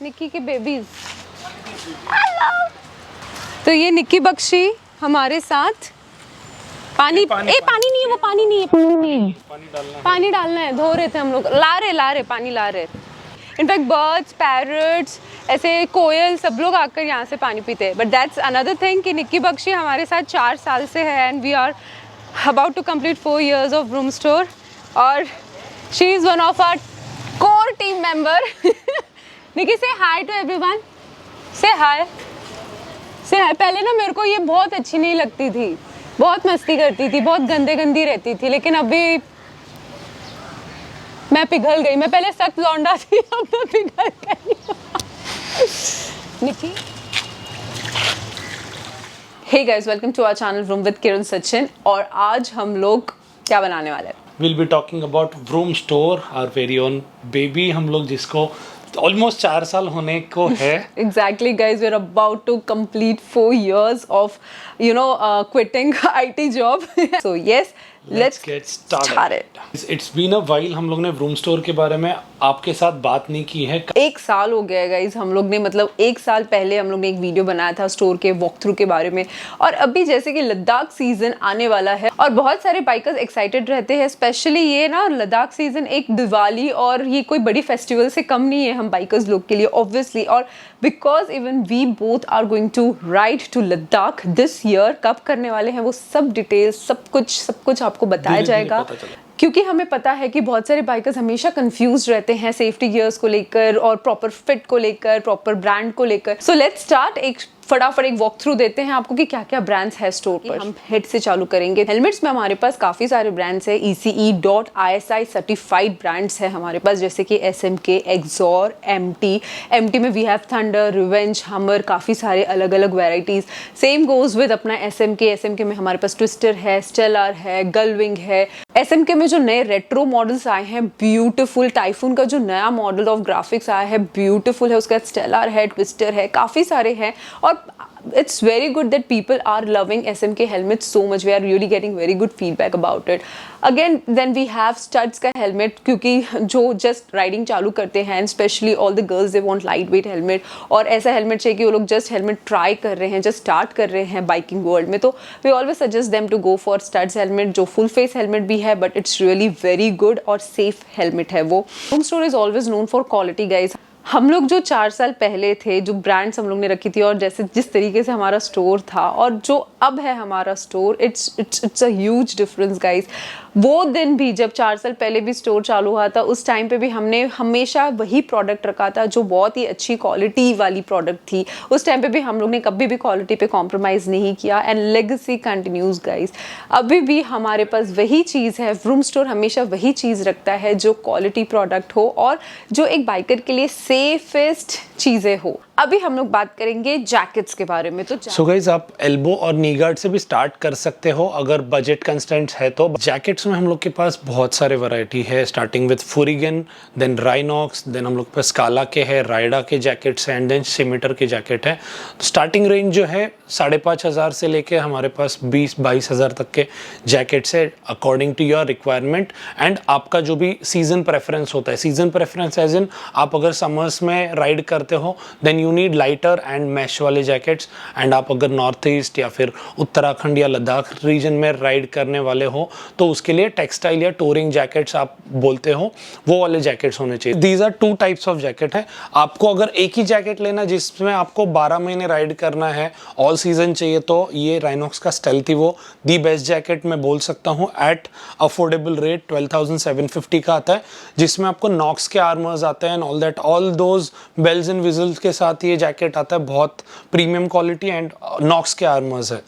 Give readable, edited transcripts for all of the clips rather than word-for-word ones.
निक्की के babies. Hello. तो ये निक्की बख्शी हमारे साथ पानी पानी नहीं है, वो पानी नहीं है, पानी डालना है, धो रहे थे हम लोग, ला रहे पानी ला रहे। इनफैक्ट बर्ड्स, पैरट्स, ऐसे कोयल सब लोग आकर यहाँ से पानी पीते हैं। बट दैट्स अनदर थिंग कि निक्की बख्शी हमारे साथ 4 साल से है and we are about to complete 4 years of Vroom store और she is one of our core team member. Nikki से हाय टू एवरीवन, से हाय, से हाय। पहले ना मेरे को ये बहुत अच्छी नहीं लगती थी, बहुत मस्ती करती थी, बहुत गंदी रहती थी, लेकिन अभी मैं पिघल गई। मैं पहले सख्त लौंडा थी, अब मैं पिघल गई। Nikki, hey guys, welcome to our channel Vroom with Kiran Sachin. और आज हम लोग क्या बनाने वाले हैं? We'll be talking about Vroom Store, our very own baby, हम लोग जिसको ऑलमोस्ट 4 साल होने को है। Exactly, guys, we're about to complete 4 years of, quitting IT job. So yes, let's get started. It's been a while, हम लोग ने Vroom Store के बारे में आपके साथ बात नहीं की है। 1 साल हो गया गाइज, हम लोग ने 1 साल पहले हम लोग ने एक वीडियो बनाया था स्टोर के वॉक थ्रू के बारे में। और अभी जैसे कि लद्दाख सीजन आने वाला है और बहुत सारे बाइकर्स एक्साइटेड रहते हैं, स्पेशली ये ना लद्दाख सीजन एक दिवाली और ये कोई बड़ी फेस्टिवल से कम नहीं है हम बाइकर्स लोग के लिए ऑब्वियसली। और because even we both are going to ride to Ladakh this year, कब करने वाले हैं वो सब डिटेल्स, सब कुछ आपको बताया जाएगा। क्योंकि हमें पता है कि बहुत सारे बाइकर्स हमेशा कंफ्यूज रहते हैं सेफ्टी गियर्स को लेकर और प्रॉपर फिट को लेकर, प्रॉपर ब्रांड को लेकर। सो लेट्स स्टार्ट, एक फटाफट एक वॉक थ्रू देते हैं आपको कि क्या क्या ब्रांड्स है स्टोर पर। हम हेड से चालू करेंगे। हेलमेट्स में हमारे पास काफ़ी सारे ब्रांड्स है, ECE.ISI सर्टिफाइड ब्रांड्स है हमारे पास, जैसे कि SMK, एक्सॉर, MT में वी हैव थंडर, रिवेंज, हमर, काफ़ी सारे अलग अलग वेराइटीज़। सेम गोज विद अपना SMK में हमारे पास ट्विस्टर है, स्टेलर है, गलविंग है। SMK में जो नए रेट्रो मॉडल्स आए हैं ब्यूटीफुल, टाइफून का जो नया मॉडल ऑफ ग्राफिक्स आया है ब्यूटीफुल है, उसका स्टेलर है, ट्विस्टर है, काफ़ी सारे हैं। और it's very good that people are loving SMK helmets so much. We are really getting very good feedback about it. Again, then we have studs का helmet, क्योंकि जो just riding चालू करते हैं, especially all the girls, they want lightweight helmet, और ऐसा helmet चाहिए कि वो लोग just helmet try कर रहे हैं, just start कर रहे हैं biking world में, तो we always suggest them to go for studs helmet, जो full face helmet भी है, but it's really very good और safe helmet है वो। Vroom Store is always known for quality, guys. हम लोग जो 4 साल पहले थे, जो ब्रांड्स हम लोग ने रखी थी और जैसे जिस तरीके से हमारा स्टोर था और जो अब है हमारा store, it's a huge difference guys. वो दिन भी जब 4 साल पहले भी स्टोर चालू हुआ था, उस टाइम पे भी हमने हमेशा वही प्रोडक्ट रखा था जो बहुत ही अच्छी क्वालिटी वाली प्रोडक्ट थी। उस टाइम पे भी हम लोग ने कभी भी क्वालिटी पे कॉम्प्रोमाइज़ नहीं किया एंड लेगेसी कंटिन्यूज गाइस। अभी भी हमारे पास वही चीज़ है, व्रूम स्टोर हमेशा वही चीज़ रखता है जो क्वालिटी प्रोडक्ट हो और जो एक बाइकर के लिए सेफेस्ट चीज़ें हो। अभी हम लोग बात करेंगे जैकेट्स के बारे में। तो सो गाइस, आप एल्बो और नी गार्ड से भी स्टार्ट कर सकते हो अगर बजट कंस्ट्रेंट्स है तो। जैकेट्स में हम लोग के पास बहुत सारे वैरायटी है, starting with Furygan, then Rynox, then हम लोग के पास स्काला के है, राइडा के जैकेट्स हैं, एंड देन सिमेटर के जैकेट है। स्टार्टिंग रेंज जो है 5,500 से लेके हमारे पास 20-22 हज़ार तक के जैकेट्स है, according to your requirement and आपका जो भी सीजन प्रेफरेंस होता है। सीजन प्रेफरेंस एज इन, आप अगर समर्स में राइड करते हो then you need lighter and mesh वाले जैकेट्स, एंड आप अगर नॉर्थ ईस्ट या फिर उत्तराखंड या लद्दाख रीजन में राइड करने वाले हो तो उसके लिए टेक्सटाइल या टूरिंग जैकेट्स आप बोलते हो, वो वाले जैकेट्स होने चाहिए। These are 2 types of jacket है। आपको अगर एक ही जैकेट लेना जिसमें आपको 12 महीने राइड करना है, ऑल सीजन चाहिए, तो ये राइनॉक्स का स्टेल्थ ही वो दी बेस्ट जैकेट मैं बोल सकता हूँ एट अफोर्डेबल रेट। 12,750 का आता है, जिसमें आपको नॉक्स के आर्मर्स आते हैं and all that, all those bells and whistles के साथ ये जैकेट आता है, बहुत प्रीमियम क्वालिटी एंड नॉक्स के आर्मर्स है।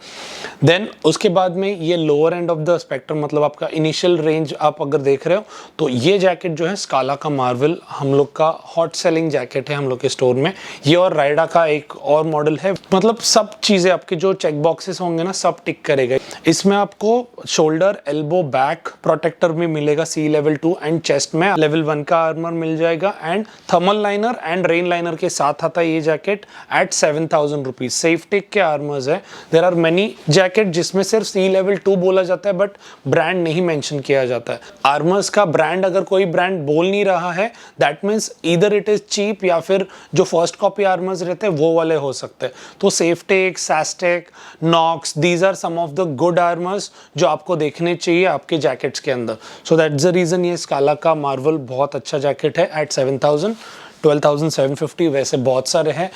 देन उसके बाद में ये lower end of the spectrum, मतलब आपका इनिशियल रेंज आप अगर देख रहे हो तो ये जैकेट जो है स्काला का मार्वल हम लोग का हॉट सेलिंग जैकेट है हम लोग के स्टोर में। ये और राइडा का एक और मॉडल है, मतलब सब चीज़ें आपके जो चेक बॉक्सेस होंगे ना सब टिक करेगा। इसमें आपको शोल्डर, एल्बो, बैक प्रोटेक्टर भी मिलेगा सी लेवल 2 एंड चेस्ट में लेवल 1 का आर्मर मिल जाएगा and thermal liner and rain liner के साथ आता है ये जैकेट एट 7,000 रुपीज। सेफटेक के आर्मर्स है। देर आर मेनी जैकेट जिसमें सिर्फ सी लेवल 2 बोला जाता है बट ब्रांड नहीं मेंशन किया जाता है। आर्मर्स का ब्रांड अगर कोई ब्रांड बोल नहीं रहा है that means either it is cheap या फिर जो फर्स्ट कॉपी आर्मर्स रहते हैं वो वाले हो सकते हैं। तो Safetech, Sastec, Knox, these are some of the good armours जो आपको देखने चाहिए आपके जैकेट्स के अंदर। सो दैट्स द रीजन ये स्काला का मार्वल बहुत अच्छा जैकेट है एट 7,000। 12,750 वैसे बहुत सारे हैं।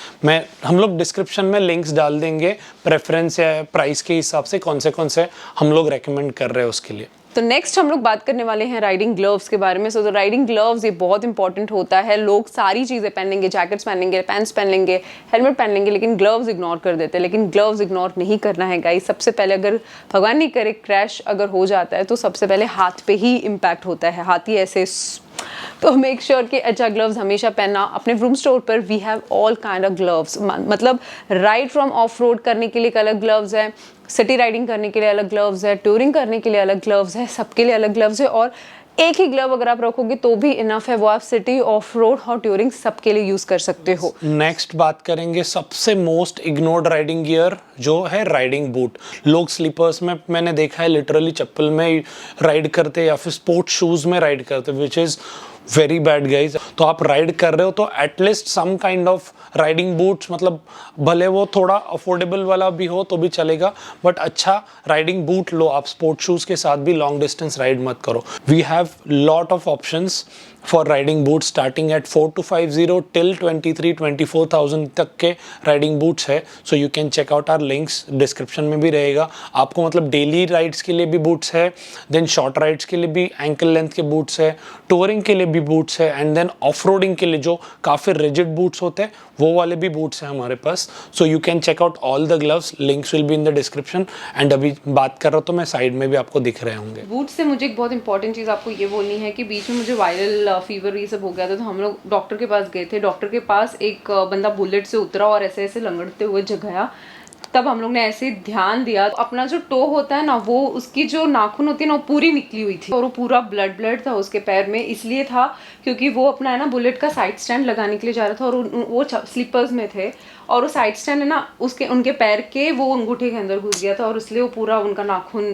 हम लोग डिस्क्रिप्शन में लिंक्स डाल देंगे प्रेफरेंस या प्राइस के हिसाब से कौन से हम लोग रेकमेंड कर रहे हैं उसके लिए। तो नेक्स्ट हम लोग बात करने वाले हैं राइडिंग ग्लव्स के बारे में। सो राइडिंग ग्लव्स ये बहुत इंपॉर्टेंट होता है। लोग सारी चीज़ें पहन लेंगे, जैकेट्स पहन लेंगे, पैंट्स पहन लेंगे, हेलमेट पहन लेंगे, लेकिन ग्लव्स इग्नोर कर देते हैं। लेकिन ग्लव्स इग्नोर नहीं करना है गाइस। सबसे पहले अगर भगवान नहीं करे क्रैश अगर हो जाता है तो सबसे पहले हाथ पे ही इम्पैक्ट होता है, हाथ ही ऐसे। तो मेक श्योर कि अच्छा ग्लव्स हमेशा पहनना। अपने रूम स्टोर पर we have all kind of gloves, मतलब राइड फ्रॉम ऑफ रोड करने के लिए एक अलग ग्लव्स है, सिटी राइडिंग करने के लिए अलग ग्लव्स है, टूरिंग करने के लिए अलग ग्लव्स है, सबके लिए अलग ग्लव्स है। और एक ही ग्लव अगर आप रखोगे तो भी इनफ है, वो आप सिटी, ऑफ रोड और टूरिंग सबके लिए यूज कर सकते हो। नेक्स्ट बात करेंगे सबसे मोस्ट इग्नोर्ड राइडिंग गियर जो है राइडिंग बूट। लोग स्लीपर्स में मैंने देखा है लिटरली चप्पल में राइड करते या फिर स्पोर्ट्स शूज में राइड करते, which is very bad guys. तो आप राइड कर रहे हो तो at least some kind of riding boots, मतलब भले वो थोड़ा अफोर्डेबल वाला भी हो तो भी चलेगा बट अच्छा राइडिंग बूट लो आप। स्पोर्ट्स शूज के साथ भी लॉन्ग डिस्टेंस राइड मत करो। We have lot of options for riding boots starting at 4,250 till 23,000-24,000 तक के राइडिंग बूट्स है। So you can check out our links, description में भी रहेगा। आपको मतलब डेली राइड्स के लिए भी बूट्स है, देन शॉर्ट राइड्स के लिए भी एंकल लेंथ के बूट्स है, टूरिंग के लिए भी बूट्स है, एंड देन ऑफ रोडिंग के लिए जो काफ़ी रिजिड बूट्स होते हैं वो वाले भी बूट्स हैं हमारे पास। So you can check out all the gloves, links will be in the description. And अभी बात कर रहा हूँ तो मैं साइड में भी आपको दिख रहे होंगे। बूट्स से मुझे एक बहुत इंपॉर्टेंट चीज़ आपको ये बोलनी है कि बीच में मुझे वायरल फीवर ये सब हो गया था, तो हम लोग डॉक्टर के पास गए थे। डॉक्टर के पास एक बंदा बुलेट से उतरा और ऐसे ऐसे लंगड़ते हुए गया। तब हम लोग ने ऐसे ध्यान दिया, अपना जो टो होता है ना, वो उसकी जो नाखून होती है ना वो पूरी निकली हुई थी और वो पूरा ब्लड था उसके पैर में। इसलिए था क्योंकि वो अपना है ना बुलेट का साइड स्टैंड लगाने के लिए जा रहा था और वो स्लीपर्स में थे और वो साइड स्टैंड है ना उनके पैर के वो अंगूठे के अंदर घुस गया था और इसलिए वो पूरा उनका नाखून।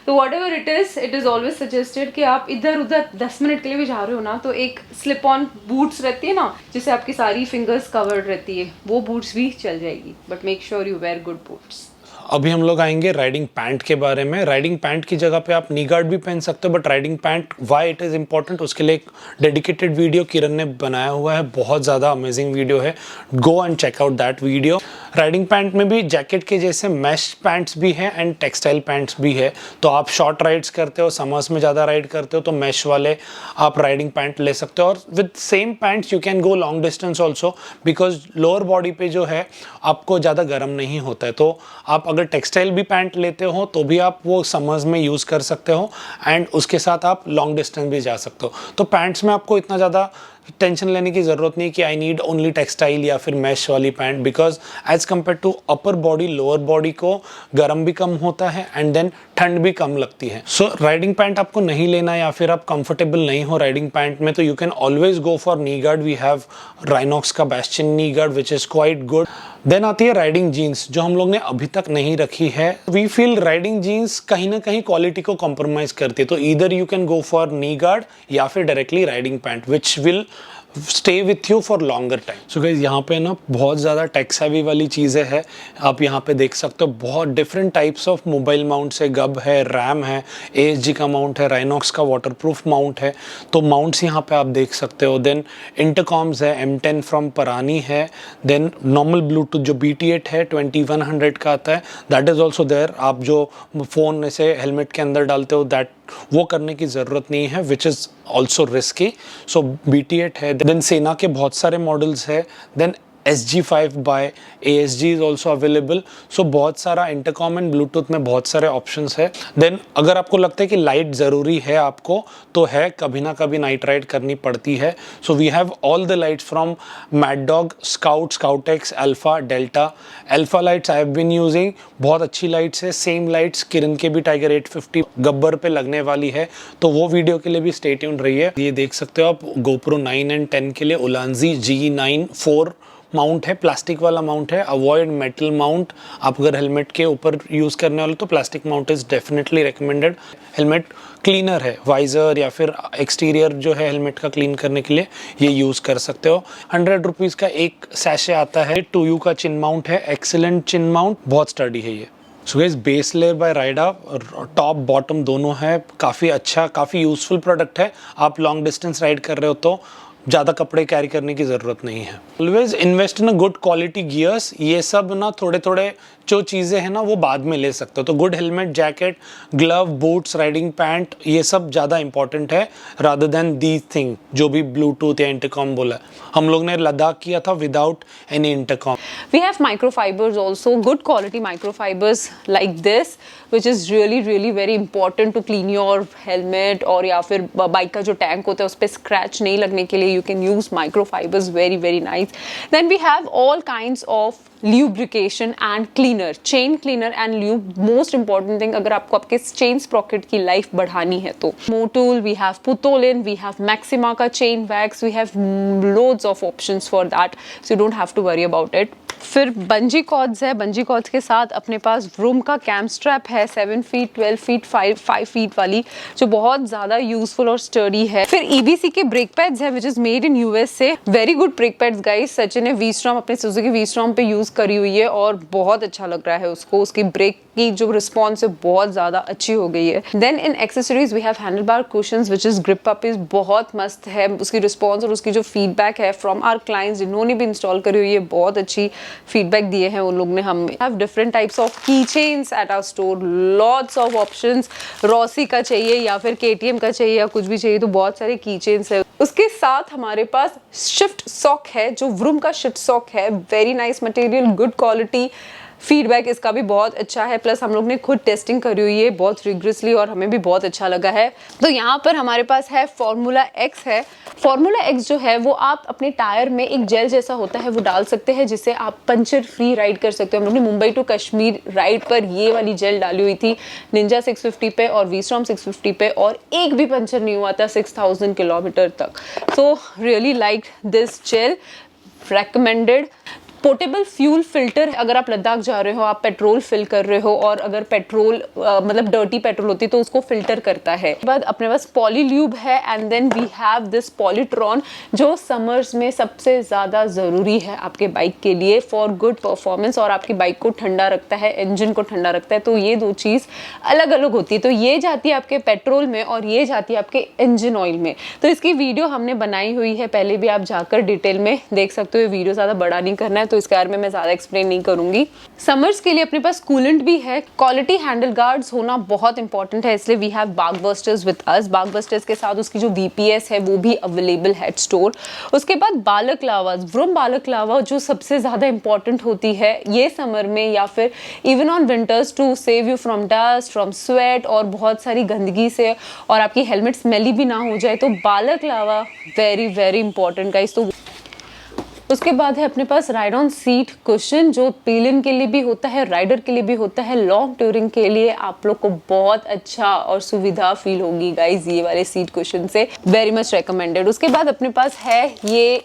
तो what ever it is always suggested कि आप इधर उधर 10 मिनट के लिए भी जा रहे हो ना तो एक स्लिप ऑन बूट्स रहती है ना जिससे आपकी सारी फिंगर्स कवर्ड रहती है, वो बूट्स भी चल जाएगी, but make sure you wear good boots. अभी हम लोग आएंगे राइडिंग पैंट के बारे में। राइडिंग पैंट की जगह पे आप नी गार्ड भी पहन सकते हो but riding pant why it is important उसके लिए एक डेडिकेटेड वीडियो किरण ने बनाया हुआ है, बहुत ज़्यादा अमेजिंग वीडियो है, go and check out that video. Riding pant में भी जैकेट के जैसे मैश पैंट्स भी हैं एंड टेक्सटाइल पैंट्स भी है। तो आप शॉर्ट राइड्स करते हो, समर्स में ज़्यादा राइड करते हो तो मैश वाले आप राइडिंग पैंट ले सकते हो और with same pants you can go long distance also because lower body पे जो है आपको ज़्यादा गर्म नहीं होता है। तो आप अगर टेक्सटाइल भी पैंट लेते हो तो भी आप वो समर्स में यूज़ कर सकते हो एंड उसके साथ आप लॉन्ग डिस्टेंस भी जा सकते हो। तो पैंट्स में आपको इतना ज़्यादा टेंशन लेने की ज़रूरत नहीं कि आई नीड ओनली टेक्सटाइल या फिर मैश वाली pant because as compare to upper body lower body को गर्म भी कम होता है एंड देन ठंड भी कम लगती है। सो राइडिंग पैंट आपको नहीं लेना या फिर आप कंफर्टेबल नहीं हो राइडिंग पैंट में तो you can always go for knee guard. We have Rynox का Bastion knee guard which is quite good. Then आती है राइडिंग जीन्स जो हम लोग ने अभी तक नहीं रखी है। वी फील राइडिंग जीन्स कहीं ना कहीं क्वालिटी को कॉम्प्रोमाइज करती है तो either you can go for knee guard या फिर directly riding pant which will stay with you for longer time. So guys यहाँ पे ना बहुत ज़्यादा टेक्स हैवी वाली चीज़ें हैं, आप यहाँ पे देख सकते हो बहुत different types of mobile mounts है, गब है, रैम है, ASG का माउंट है, राइनॉक्स का वाटरप्रूफ माउंट है। तो माउंट्स यहाँ पे आप देख सकते हो। देन इंटरकॉम्स है, M10 फ्रॉम परानी है। देन नॉर्मल ब्लूटूथ जो BT8 है 2100 का आता है दैट इज़ ऑल्सो देयर। आप जो फ़ोन ऐसे हेलमेट के अंदर डालते हो दैट वो करने की ज़रूरत नहीं है which is also risky. So BT8 है। देन सेना के बहुत सारे मॉडल्स है। Then SG5 by ASG is also available. So बहुत सारा इंटरकॉम एंड ब्लूटूथ में बहुत सारे ऑप्शंस है। देन अगर आपको लगता है कि लाइट ज़रूरी है आपको तो है, कभी ना कभी नाइट राइड करनी पड़ती है। So we have all the lights from Mad Dog, Scout, Scoutex, alpha, delta. Alpha lights I have been using, बहुत अच्छी लाइट्स है। सेम लाइट्स किरण के भी टाइगर 850 गब्बर पे लगने वाली है तो वो वीडियो के लिए भी स्टे ट्यून्ड रहिए। ये देख सकते हो आप GoPro 9 एंड 10 के लिए उलांजी G9 4 माउंट है, प्लास्टिक वाला माउंट है, अवॉइड मेटल माउंट। आप अगर हेलमेट के ऊपर यूज़ करने वाले तो plastic mount is definitely recommended. Helmet cleaner है, वाइज़र या फिर एक्सटीरियर जो है हेलमेट का क्लीन करने के लिए ये यूज़ कर सकते हो। 100 रुपीज़ का एक सैशे आता है। 2U का चिन माउंट है, एक्सीलेंट चिन माउंट, बहुत स्टडी है ये। So guys, base layer by Raida, top bottom दोनों है, काफ़ी अच्छा, काफ़ी यूज़फुल प्रोडक्ट है। आप लॉन्ग डिस्टेंस राइड कर रहे हो तो ज़्यादा कपड़े कैरी करने की ज़रूरत नहीं है। Always invest in a good quality gears. ये सब ना थोड़े थोड़े जो चीज़ें हैं ना वो बाद में ले सकते हो। तो good helmet, jacket, glove, boots, riding pant, ये सब ज़्यादा इंपॉर्टेंट है रादर देन दीज थिंग जो भी ब्लूटूथ या इंटरकॉम बोला। हम लोग ने लद्दाख किया था without any intercom. We have microfibers also, good quality microfibers like this, which is really very important to clean your helmet, और या फिर बाइक का जो टैंक होता है उस पर स्क्रैच नहीं लगने के लिए you can use microfibers, very nice. Then we have all kinds of lubrication and cleaner, chain cleaner and lube, most important thing अगर आपको आपके chain sprocket की लाइफ बढ़ानी है तो। Motul, we have Putolin, we have Maxima का chain wax, we have loads of options for that, so you don't have to worry about it. फिर bungee chords है, बंजी कॉर्ड्स के साथ अपने पास व्रूम का कैम स्ट्रैप है, 7 feet, 12 feet, 5 feet वाली, जो बहुत ज़्यादा यूजफुल और स्टर्डी है। फिर EBC के ब्रेक पैड्स है which is made in US से, very good brake pads guys. Sachin ने वी-स्ट्रॉम, अपने सुजुकी वी-स्ट्रॉम पे यूज़ करी हुई है और बहुत अच्छा लग रहा है उसको, उसकी ब्रेक की जो रिस्पॉन्स है बहुत ज़्यादा अच्छी हो गई है। Then in accessories we have handlebar cushions which is grip up is बहुत मस्त है, उसकी रिस्पॉन्स और उसकी जो फीडबैक है फ्रॉम आवर क्लाइंट्स जिन्होंने भी इंस्टॉल करी हुई है बहुत अच्छी फीडबैक दिए हैं उन लोग ने हमें। Have different types of keychains at our store, lots of options. Rossi का चाहिए या फिर KTM का चाहिए या कुछ भी चाहिए तो बहुत सारे की चेन्स है। उसके साथ हमारे पास शिफ्ट सॉक है, जो व्रूम का शिफ्ट सॉक है, very nice material, good quality, feedback इसका भी बहुत अच्छा है, प्लस हम लोग ने खुद टेस्टिंग करी हुई है बहुत रिग्रेसली और हमें भी बहुत अच्छा लगा है। तो यहाँ पर हमारे पास है फॉर्मूला X है। फॉर्मूला X जो है वो आप अपने टायर में एक जेल जैसा होता है वो डाल सकते हैं जिससे आप पंचर फ्री राइड कर सकते हो। हम लोग ने मुंबई टू कश्मीर राइड पर ये वाली जेल डाली हुई थी, निंजा 650 पे और वी-स्ट्रॉम 650 पे, और एक भी पंचर नहीं हुआ था 6000 किलोमीटर तक। So really like this gel, recommended. Portable fuel filter, अगर आप लद्दाख जा रहे हो, आप पेट्रोल फिल कर रहे हो और अगर पेट्रोल मतलब डर्टी पेट्रोल होती है तो उसको फिल्टर करता है। बाद अपने पास पॉलील्यूब है and then we have this Polytron जो समर्स में सबसे ज़्यादा ज़रूरी है आपके बाइक के लिए फॉर गुड परफॉर्मेंस, और आपकी बाइक को ठंडा रखता है, इंजन को ठंडा रखता है। तो ये दो चीज़ अलग अलग होती है, तो ये जाती है आपके पेट्रोल में और ये जाती है आपके इंजन ऑयल में। तो इसकी वीडियो हमने बनाई हुई है, पहले भी आप जाकर डिटेल में देख सकते हो। वीडियो ज़्यादा बड़ा नहीं करना है तो इसके बारे में मैं ज्यादा एक्सप्लेन नहीं करूंगी। समर्स के लिए अपने पास कूलेंट भी है, क्वालिटी हैंडल गार्ड्स होना बहुत इंपॉर्टेंट है, इसलिए we have bag busters with us. Bag busters के साथ उसकी जो VPS है वो भी अवेलेबल है स्टोर। उसके बाद बालक लावा, व्रूम बालक लावा जो सबसे ज्यादा इंपॉर्टेंट होती है ये समर में या फिर even on winters to save you from dust, from sweat और बहुत सारी गंदगी से, और आपकी हेलमेट स्मेली भी ना हो जाए, तो बालक लावा वेरी इंपॉर्टेंट गाइस। तो उसके बाद है अपने पास राइड ऑन सीट कुशन जो पीलिन के लिए भी होता है, राइडर के लिए भी होता है। लॉन्ग टूरिंग के लिए आप लोग को बहुत अच्छा और सुविधा फील होगी गाइज ये वाले सीट कुशन से, वेरी मच रेकमेंडेड। उसके बाद अपने पास है ये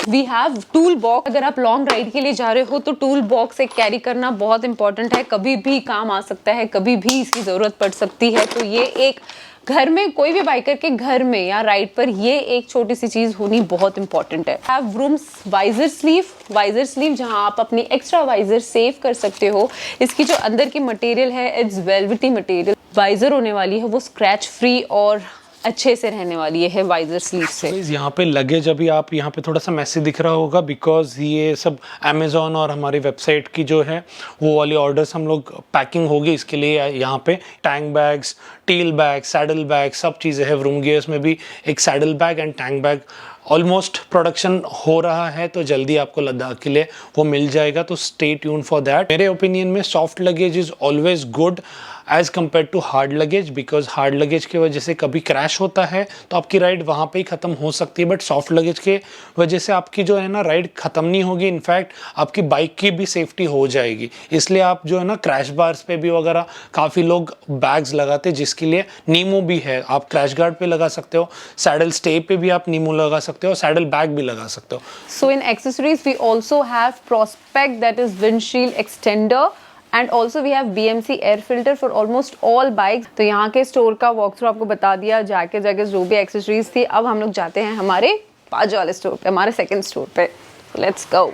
वी हैव टूल बॉक्स। अगर आप लॉन्ग राइड के लिए जा रहे हो तो टूल बॉक्स एक कैरी करना बहुत इंपॉर्टेंट है, कभी भी काम आ सकता है, कभी भी इसकी जरूरत पड़ सकती है। तो ये एक घर में, कोई भी बाइकर के घर में या राइड पर ये एक छोटी सी चीज होनी बहुत इंपॉर्टेंट है। हैव व्रूम वाइजर स्लीव जहां आप अपनी एक्स्ट्रा वाइजर सेव कर सकते हो। इसकी जो अंदर की मटेरियल है इट्स वेलवेटी मटेरियल, वाइजर होने वाली है वो स्क्रैच फ्री और अच्छे से रहने वाली है वाइजर स्लीव से। यहाँ पे लगेज अभी आप यहाँ पे थोड़ा सा मैसी दिख रहा होगा बिकॉज ये सब अमेजोन और हमारी वेबसाइट की जो है वो वाली ऑर्डर्स हम लोग पैकिंग होगी, इसके लिए यहाँ पे tank bags, teal bag, saddle bag सब चीज़ें हैं। व्रूम गियर्स में भी एक saddle bag and tank bag almost production हो रहा है, तो जल्दी आपको लद्दाख के लिए वो मिल जाएगा, तो स्टे ट्यून फॉर दैट। मेरे ओपिनियन में soft luggage is always good as compare to hard luggage, because hard luggage की वजह से कभी क्रैश होता है तो आपकी राइड वहाँ पे ही ख़त्म हो सकती है, बट सॉफ्ट लगेज के वजह से आपकी जो है ना राइड ख़त्म नहीं होगी, इनफैक्ट आपकी बाइक की भी सेफ्टी हो जाएगी। इसलिए आप जो है ना क्रैश बार्स पे भी वगैरह काफ़ी लोग बैग्स लगाते हैं के लिए नीमो भी है, आप क्रैश गार्ड पे लगा सकते हो, सैडल स्टे पे भी आप नीमो लगा सकते हो, सैडल बैग भी लगा सकते हो। So in accessories we also have Prospect, that is windshield extender, and also we have BMC air filter for almost all bikes। तो यहाँ के स्टोर का वॉक थ्रू आपको बता दिया, जाके जो भी एक्सेसरीज थी। अब हम लोग जाते हैं हमारे बाजू वाले स्टोर पे, हमारे सेकंड स्टोर पे। Let's go.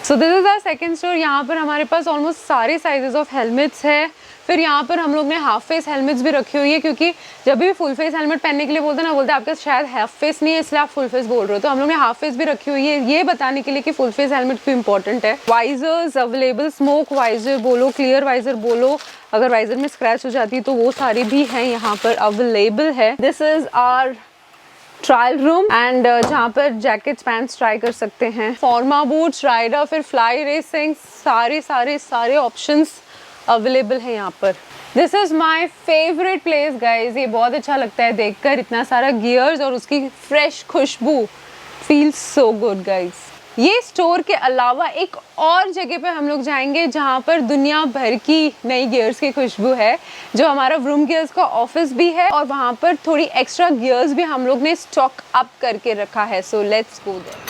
So this is our second store. यहाँ पर हमारे पास ऑलमोस्ट सारे साइजेस ऑफ हेलमेट्स है। फिर यहाँ पर हम लोग ने हाफ फेस हेलमेट्स भी रखी हुई है, क्योंकि जब भी फुल फेस हेलमेट पहनने के लिए बोलते हैं ना, बोलते हैं आपका शायद हाफ फेस नहीं है इसलिए आप फुल फेस बोल रहे हो, तो हम लोग ने हाफ फेस भी रखी हुई है ये बताने के लिए कि फुल फेस हेलमेट भी इंपॉर्टेंट है। वाइजर्स अवेलेबल, स्मोक वाइजर बोलो, क्लियर वाइजर बोलो, अगर वाइजर में स्क्रैच हो जाती है तो वो सारी भी हैं यहाँ पर अवेलेबल है। This is our trial room and जहाँ पर जैकेट्स पैंट्स ट्राई कर सकते हैं। फॉर्मा बूट्स, राइडर, फिर फ्लाई रेसिंग, सारे ऑप्शंस अवेलेबल है यहाँ पर। This is my favourite place guys, ये बहुत अच्छा लगता है देखकर, इतना सारा गियर्स और उसकी फ्रेश खुशबू, फील्स सो गुड गाइज। ये स्टोर के अलावा एक और जगह पे हम लोग जाएंगे जहाँ पर दुनिया भर की नई गियर्स की खुशबू है, जो हमारा व्रूम गियर्स का ऑफिस भी है, और वहाँ पर थोड़ी एक्स्ट्रा गियर्स भी हम लोग ने स्टॉक अप करके रखा है। So let's go there.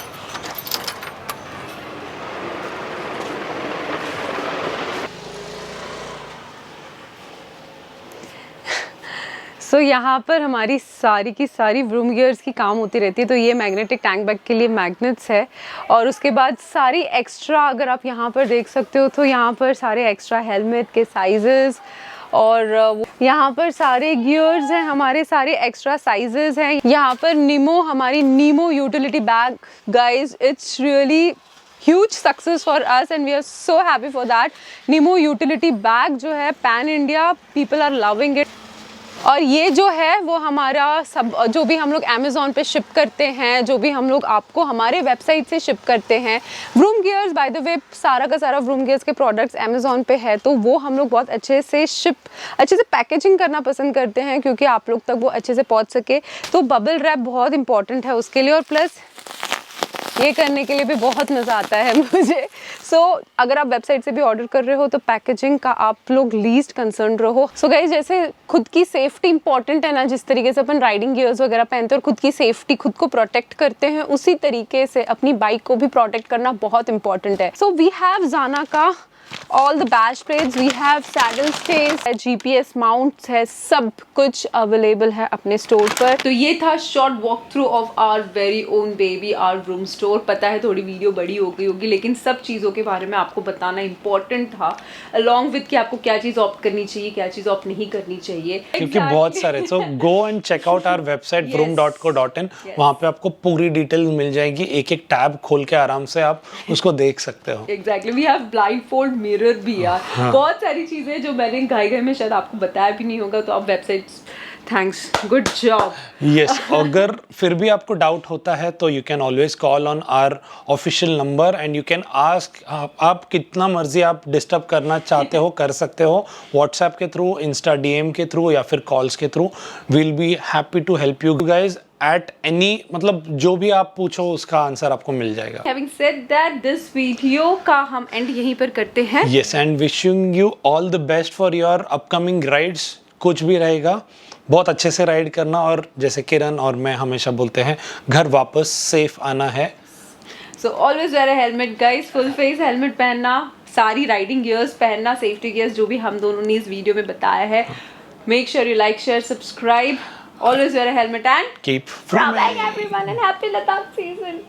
सो यहाँ पर हमारी सारी की सारी व्रूम गियर्स की काम होती रहती है। तो ये मैग्नेटिक टैंक बैग के लिए मैग्नेट्स है, और उसके बाद सारी एक्स्ट्रा, अगर आप यहाँ पर देख सकते हो तो यहाँ पर सारे एक्स्ट्रा हेलमेट के साइजेस, और यहाँ पर सारे गियर्स हैं, हमारे सारे एक्स्ट्रा साइजेस हैं। यहाँ पर नीमो, हमारी Nemo utility bag guys, it's really huge success for us and we are so happy for that। Nemo utility bag जो है pan India, people are loving it. और ये जो है वो हमारा सब, जो भी हम लोग अमेज़ॉन पे शिप करते हैं, जो भी हम लोग आपको हमारे वेबसाइट से शिप करते हैं, Vroom gears by the way, सारा का सारा व्रूम गियर्स के प्रोडक्ट्स अमेज़ॉन पे है, तो वो हम लोग बहुत अच्छे से पैकेजिंग करना पसंद करते हैं, क्योंकि आप लोग तक वो अच्छे से पहुंच सके। तो बबल रैप बहुत इंपॉर्टेंट है उसके लिए, और प्लस ये करने के लिए भी बहुत मज़ा आता है मुझे। सो अगर आप वेबसाइट से भी ऑर्डर कर रहे हो तो पैकेजिंग का आप लोग लीस्ट कंसर्न रहो। सो गाइस, जैसे खुद की सेफ्टी इंपॉर्टेंट है ना, जिस तरीके से अपन राइडिंग गियर्स वगैरह पहनते हैं और खुद की सेफ्टी, खुद को प्रोटेक्ट करते हैं, उसी तरीके से अपनी बाइक को भी प्रोटेक्ट करना बहुत इंपॉर्टेंट है। सो वी हैव जाना का all the bash plates, we have saddle stays, GPS mounts है, सब कुछ अवेलेबल है अपने स्टोर पर। तो ये था short walk through of our very own baby, our Vroom store. पता है थोड़ी वीडियो बड़ी हो गई होगी, लेकिन सब चीज़ों के बारे में आपको बताना इंपॉर्टेंट था, अलॉन्ग विद कि आपको क्या चीज़ ऑप्ट करनी चाहिए, क्या चीज़ ऑप्ट नहीं करनी चाहिए, क्योंकि बहुत सारे। So go and check out our website vroom.co.in, वहाँ पे आपको पूरी डिटेल मिल जाएगी, एक एक टैब खोल के आराम से आप उसको देख सकते हो। Exactly, we have blind fold mirror भी यार। हाँ। बहुत सारी चीजें जो मैंने घाई में शायद आपको बताया भी नहीं होगा, तो आप website, thanks, good job. Yes, अगर फिर भी आपको डाउट होता है तो you can always call on our official number and you can ask, आप कितना मर्जी आप डिस्टर्ब करना चाहते हो कर सकते हो, व्हाट्सएप के थ्रू, इंस्टा DM के थ्रू, या फिर कॉल्स के through. We'll be happy to help you guys at any, मतलब जो भी आप पूछो उसका आंसर आपको मिल जाएगा। Having said that, this video का हम एंड यहीं पर करते हैं। Yes, and wishing you all the best for your upcoming rides। कुछ भी रहेगा बहुत अच्छे से राइड करना, और जैसे किरण और मैं हमेशा बोलते हैं, घर वापस सेफ आना है। So always wear a helmet guys, full face helmet पहनना, सारी राइडिंग गियर्स पहनना, सेफ्टी गियर्स जो भी हम दोनों ने इस वीडियो में बताया है। Make sure you like, share, subscribe. Always wear a helmet and keep from everyone, and happy Ladakh season.